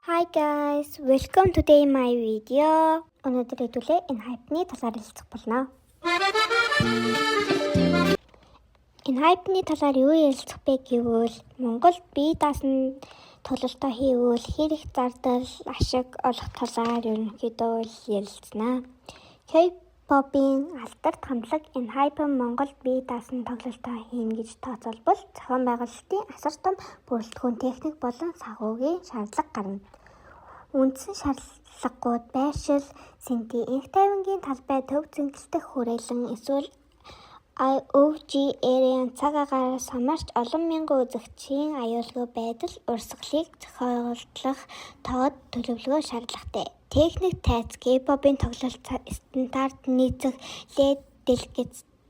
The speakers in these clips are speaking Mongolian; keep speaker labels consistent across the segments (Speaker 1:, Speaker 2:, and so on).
Speaker 1: Hi guys, welcome today my video. Өнөөдөр хэдүүлээ энэ хайпны талаар ярилцах болно. Энэ хайпны талаар юу ярилцах бэ гэвэл Монголд бие даасан тоглолтоо хийвэл хэрэг зардал ашиг олох талаар ерөнхийдөө ярилцсанаа. K-pop-ийн алдарт хамтлаг энэ хайпын Монголд бие даасан тоглолтоо хийнэ гэж тооцоолбол зохион байгуулалтын асар том бүрэлдэхүүн техник болон санхүүгийн шаардлага гарна. Үндсэн шаардлагууд байршил, сэнти, энх тайвангийн талбай, төв зэнгэлтэх хүрээлэн эсвэл OG-ийн цаг агаараас хамаарч олон мянган үзэгчийн аюулгүй байдал, урсгалыг зохиолдлох тоод төлөвлөгөө шаардлагатай. Техник тайц K-pop-ын тоглолт стандарт нийцэх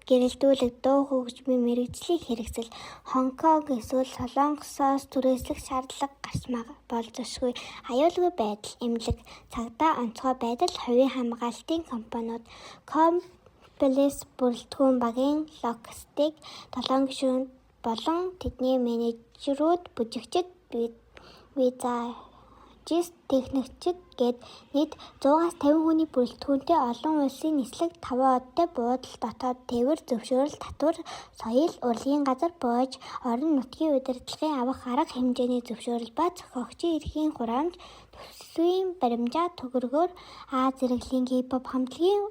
Speaker 1: гэрэлтүүлэг дуу хөгжмийн мэргэжлийн хэрэгсэл Хонконг эсвэл Солонгосоос түрээслэх шаардлага гарч болзошгүй аюулгүй байдал, эмнэлэг, цагдаа онцгой байдал, хувийн хамгаалалтын компаниуд, комплекс бүрэлдэхүүн багийн логистик, долоон гишүүн болон тэдний менежерүүд, бүжигчид, визажист, техникчид гээд нийт 100-аас 50 хүний бүрэлдэхүүнтэй олон улсын нислэг 5 одтой буудал дотоод тээвэр зөвшөөрөл татвар соёл урлагийн газар боож орон нутгийн удирдлагын авах арга хэмжээний зөвшөөрөл ба зохиогчийн эрхийн хураамж төсвийн баримжаа төгрөгөөр зэрэглэлийн K-pop хамтлагийн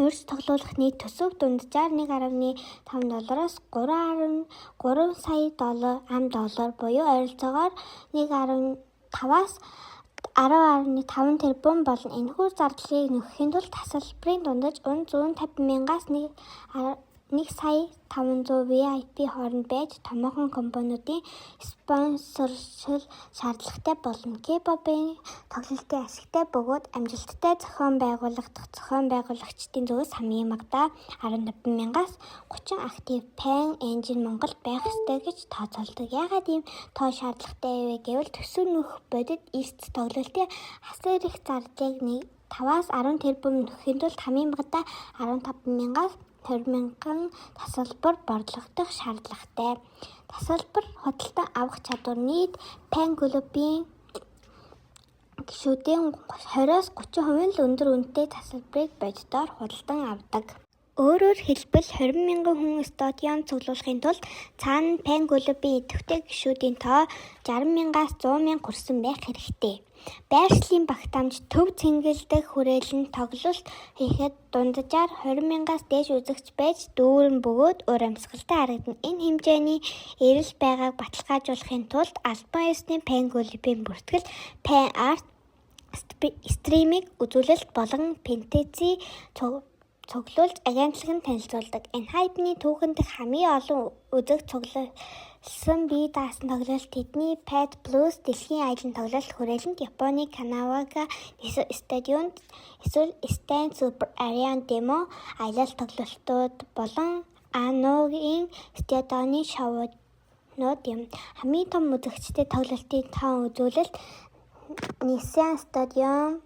Speaker 1: урьд тоглуулах нийт төсөв дунджаар $1.5-аас $3.3 сая $10 буюу ойролцоогоор 1.5-аас 10.5 тэрбум болно. Энэхүү зардлыг нөхөхийн тулд тасалбарын дундаж 150 мянгаас 1 сая 500 VIP хооронд байж томоохон компаниудын спонсоршил шаардлагатай болно. K-pop-ын тоглолтын ашигтай бөгөөд амжилттай зохион байгуулагчдын зүгээс хамгийн багадаа 15 мянгаас 30 актив фэн энжин Монголд байх ёстой гэж тооцоолдог. Яагаад ийм тоо шаардлагатай вэ гэвэл төсөв нөх бодит эрт тоглолтын асар их зардлыг 5-аас 10 тэрбум нөхөхийн тулд хамгийн багадаа 15 мянгаас 20 мянган тасалбар борлогдох шаардлагатай. Тасалбар худалдан авах чадвар нийт фэн клубын гишүүдийн 20-аас 30% л өндөр үнэтэй тасалбарыг бодитоор худалдан авдаг. Өөрөөр хэлбэл 20 мянган хүн стадионд цуглуулахын тулд цаана фэн клубын идэвхтэй гишүүдийн тоо 60 мянгаас 100 мянга хүрсэн байх хэрэгтэй. Байршлын багтаамж төв цэнгэлдэх хүрээлэн тоглолт хийхэд дунджаар 20 мянгаас дээш үзэгч байж дүүрэн бөгөөд өөр амьсгалтай харагдана. Энэ хэмжээний эрэл байгааг баталгаажуулахын тулд албан ёсны фэн клубын бүртгэл, фэн арт, стриминг үзүүлэлт болон пентеци цуглуулж агентлагын танилцуулдаг. Энэ хайпны түүхэн дэх хамгийн олон үзэг цуглуулсан бие даасан тоглолт тэдний Pad Plus дэлхийн аялын тоглолт хүрээлэнд Японы Канавага стадионд эсвэл Стайн Супер Ариан Демо аялал тоглолтууд болон Аногийн стадионы шоунууд юм. Хамгийн том үзэгчтэй тоглолтын тоон үзүүлэлт Нисан стадион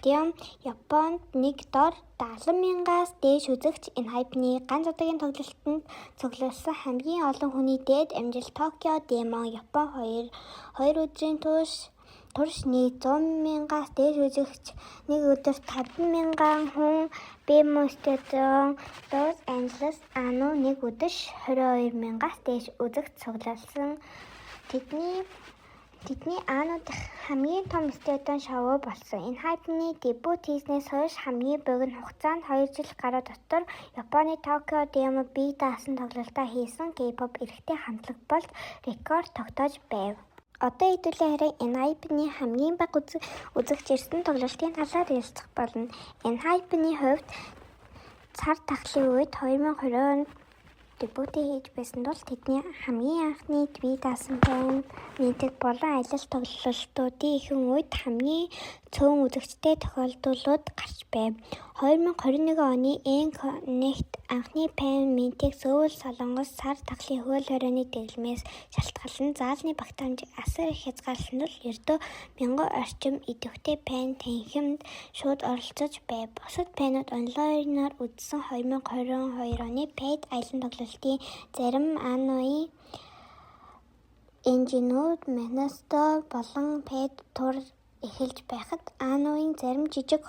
Speaker 1: Японд нэг дор 70 мянгаас дээш үзэгч. Энэ хайпны ганц удаагийн тоглолтод цуглуулсан хамгийн олон хүний дээд амжилт Токио Демо Япон 2 өдрийн турш нийт 100 мянгаас дээш үзэгч, нэг өдөрт 50 мянган хүн Бэмо стадион Лос Анжелес Ано нэг өдөрт 22 мянгаас дээш үзэгч цуглуулсан. Тэдний Ано дахь хамгийн том стадион шоу болсон. Энэ хайпны дебют хийснээс хойш хамгийн богино хугацаанд 2 жил гаруй дотор Японы Токио Демо бие даасан тоглолтоо хийсэн K-pop эрэгтэй хамтлаг болж рекорд тогтоож байв. Одоо хэдүүлээ харин энэ хайпны хамгийн бага үзэгч ирсэн тоглолтын талаар ярилцах болно. Энэ хайпны хувьд цар тахлын үед 2020 онд дебют хийж байсан тул тэдний хамгийн анхны бие даасан фэн нийтэд болон аялал тоглолтуудын ихэнх үед хамгийн цөөн үзэгчтэй тохиолдлууд гарч байв. 2021 оны N-Connect анхны фэн митиг Сөүл, Солонгос сар тахлын хууль хорионы дэглэмээс шалтгаалan заалны багтаамжийг асар их хязгаарласан тул ердөө 1000 орчим идэвхтэй фэн танхимд шууд оролцож байв. Бусад фэнүүд онлайнаар үзсэн 2022 оны Pad аялан тоглолтын зарим Аногийн 2022 оны Pad аялал тоглолтын зарим K-pop Энжинүүд Монстер болон Петр эхэлж байхад Ануын зарим жижиг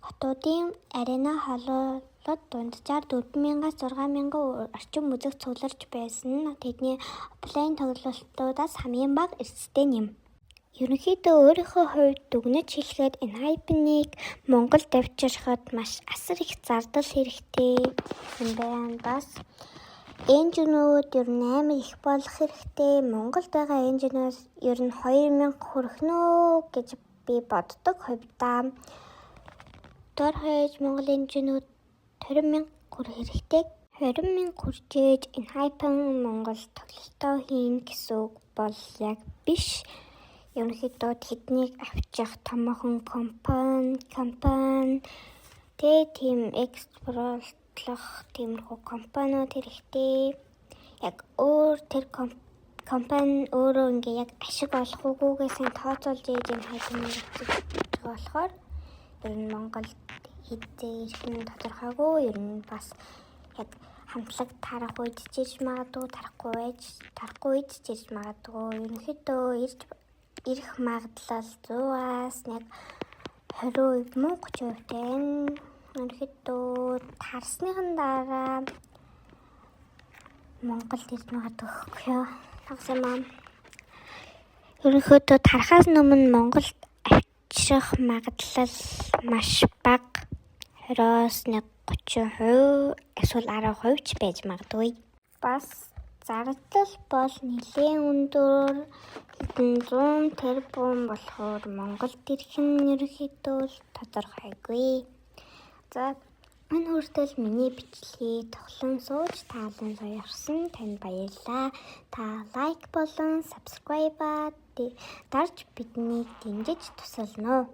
Speaker 1: хотуудын арена хоололд дунджаар 4,000-аас 6,000 орчим үзэг цугларч байсан нь тэдний офлайн тоглолтуудаас хамгийн бага эрсдэл юм. Ерөнхийдөө өөрийнхөө хувьд дүгнэж хэлэхэд энэ хайпыг Монголд авчирхад маш асар их зардал хэрэгтэй юм байна. Бас энжинүүд ер нь амар их болох хэрэгтэй. Монголд байгаа энжинүүд ер нь 2,000 хүрэх нөө гэж би боддог хувьдаа. Дор хаяж Монгол энжинүүд 20,000 хүрэх хэрэгтэй. 20,000 хүрчээж энэ хайпан Монголд тоглолтоо хийн гэсэн үг бол яг биш. Ерөнхийдөө тэднийг авчих томоохон компани тийм экспортлох тиймэрхүү компаниуд хэрэгтэй. Яг өөр тэр компани өөрөө ингээ яг ашиг олох үгүйгээс тооцоолж ийж энэ хайпыг авчих болохоор ер нь Монголд хэзээ ирэх нь тодорхойгүй. Ер нь бас яг хамтлаг тарах үед чирж магадгүй, тарахгүй үед чирж магадгүй. Ерөнхийдөө ирэх магадлал 100-аас нэг 20% мөн 30% тань. Ерөнхийдөө тарсныхан дараа Монголд ирж магадгүй юу? Ерөнхийдөө тарахаас өмнө Монголд авчрах магадлал маш бага. 20-оос нэг 30% эсвэл 10% ч байж магадгүй. Бас зардал бол нэлээд өндөр. 100 тэрбум болохоор Монголд ирэх нь ерөнхийдөө тодорхойгүй. За энэ хүртэл миний бичлэгийг тоглон сууж таалан сойрсон танд баярлалаа. Та лайк болон subscribe дарж биднийг дэмжиж тусална уу?